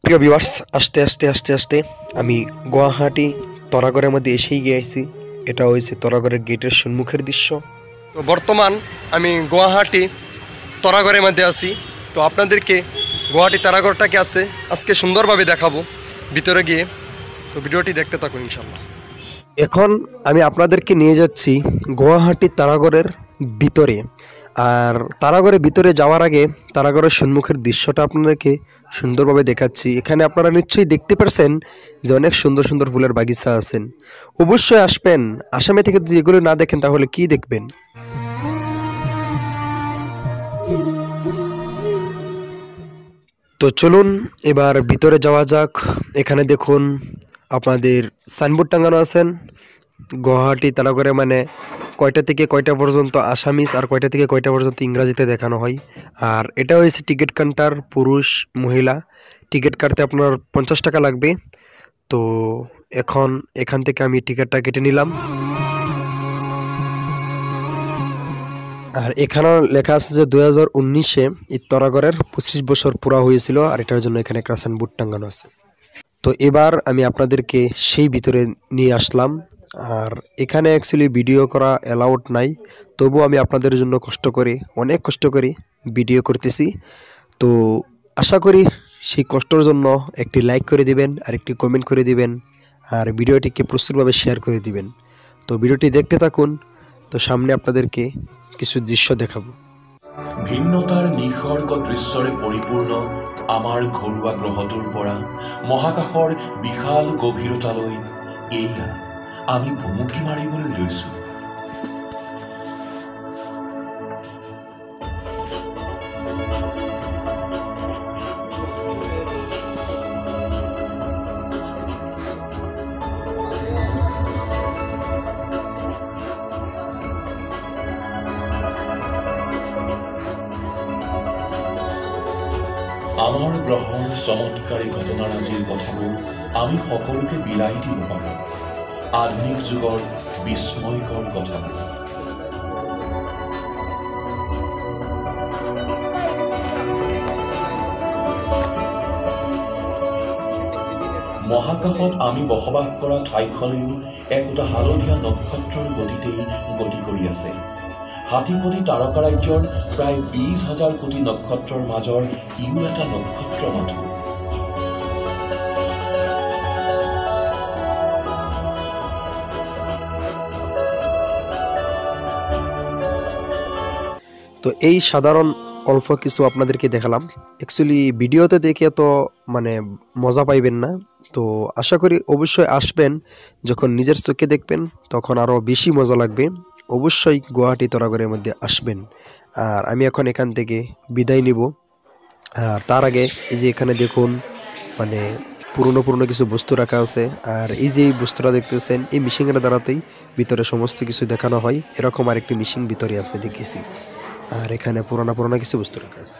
প্রিয় ভিউয়ার্স, আস্তে আস্তে আস্তে আস্তে আমি গুয়াহাটি তরাগড়ের মধ্যে এসেই গিয়েছি। এটা হয়েছে তরাগড়ের গেটের সম্মুখের দৃশ্য। তো বর্তমান আমি গুয়াহাটি তরাগড়ের মধ্যে আছি। তো আপনাদেরকে গুয়াহাটি তারাগড়টাকে আছে আজকে সুন্দরভাবে দেখাবো ভিতরে গিয়ে। তো ভিডিওটি দেখতে থাকুন ইনশাল্লাহ। এখন আমি আপনাদেরকে নিয়ে যাচ্ছি গুয়াহাটি তারাগড়ের ভিতরে। আর তারাগড়ের ভিতরে যাওয়ার আগে তারাগড়ের সম্মুখের দৃশ্যটা আপনাদেরকে সুন্দরভাবে দেখাচ্ছি। এখানে আপনারা নিশ্চয়ই দেখতে পারছেন যে অনেক সুন্দর সুন্দর ফুলের বাগিচা আছেন। অবশ্যই আসবেন। আসামে থেকে যদি এগুলো না দেখেন তাহলে কি দেখবেন? তো চলুন এবার ভিতরে যাওয়া যাক। এখানে দেখুন আপনাদের সাইনবোর্ড টাঙানো আছেন। গুয়াহাটি তারাগড়ে মানে কয়টা থেকে কয়টা পর্যন্ত আসামিস আর কয়টা থেকে কয়টা পর্যন্ত ইংরাজিতে দেখানো হয়। আর এটা হয়েছে টিকিট কাউন্টার, পুরুষ মহিলা টিকিট কাটতে আপনার 50 টাকা লাগবে। তো এখন এখান থেকে আমি টিকিটটা কেটে নিলাম। আর এখানেও লেখা আছে যে 2019-এ এই তরাগড়ের 25 বছর পুরা হয়েছিল। আর এটার জন্য এখানে একটা সাইনবোর্ড টাঙানো আছে। তো এবার আমি আপনাদেরকে সেই ভিতরে নিয়ে আসলাম। আর এখানে অ্যাকচুয়ালি ভিডিও করা অ্যালাউড নাই, তবু আমি আপনাদের জন্য অনেক কষ্ট করে ভিডিও করতেছি। তো আশা করি সেই কষ্টের জন্য একটি লাইক করে দিবেন আর একটি কমেন্ট করে দিবেন আর ভিডিওটিকে প্রচুরভাবে শেয়ার করে দিবেন। তো ভিডিওটি দেখতে থাকুন। তো সামনে আপনাদেরকে কিছু দৃশ্য দেখাবো। ভিন্নতাৰ নিসৰ্গ দৃশ্যৰে পৰিপূৰ্ণ আমাৰ ঘৰুৱা গ্ৰহটোৰ পৰা মহাকাশৰ বিশাল গভীৰতালৈ এয়া আমি ভুমুকি মাৰিবলৈ লৈছোঁ। আমাৰ গ্ৰহৰ চমৎকাৰী ঘটনাৰাজিৰ কথাবোৰ আমি সকলোকে বিলাই দিব পাৰোঁ। আধুনিক যুগৰ বিস্ময়কৰ কথাবোৰ। মহাকাশত আমি বসবাস কৰা ঠাইখনেও একোটা হালধীয়া নক্ষত্ৰৰ গতিতেই গতি কৰি আছে। হাতীপতি তাৰকাৰাজ্যৰ প্ৰায় 20,000 কোটি নক্ষত্ৰৰ মাজৰ ইও এটা নক্ষত্ৰ মাথো। তো এই সাধারণ অল্প কিছু আপনাদেরকে দেখালাম। অ্যাকচুয়ালি ভিডিওতে দেখে তো মানে মজা পাইবেন না। তো আশা করি অবশ্যই আসবেন, যখন নিজের চোখে দেখবেন তখন আরও বেশি মজা লাগবে। অবশ্যই গুয়াহাটি তরাগড়ের মধ্যে আসবেন। আর আমি এখন এখান থেকে বিদায় নিব। আর তার আগে এই যে এখানে দেখুন মানে পুরনো কিছু বস্তু রাখা আছে। আর এই যে বস্তুটা দেখতেছেন এই মেশিনের দ্বারাতেই ভিতরে সমস্ত কিছু দেখানো হয়। এরকম আরেকটি মেশিন ভিতরে আছে দেখেছি। আর এখানে পুরোনো কিছু বস্তু রাখা আছে।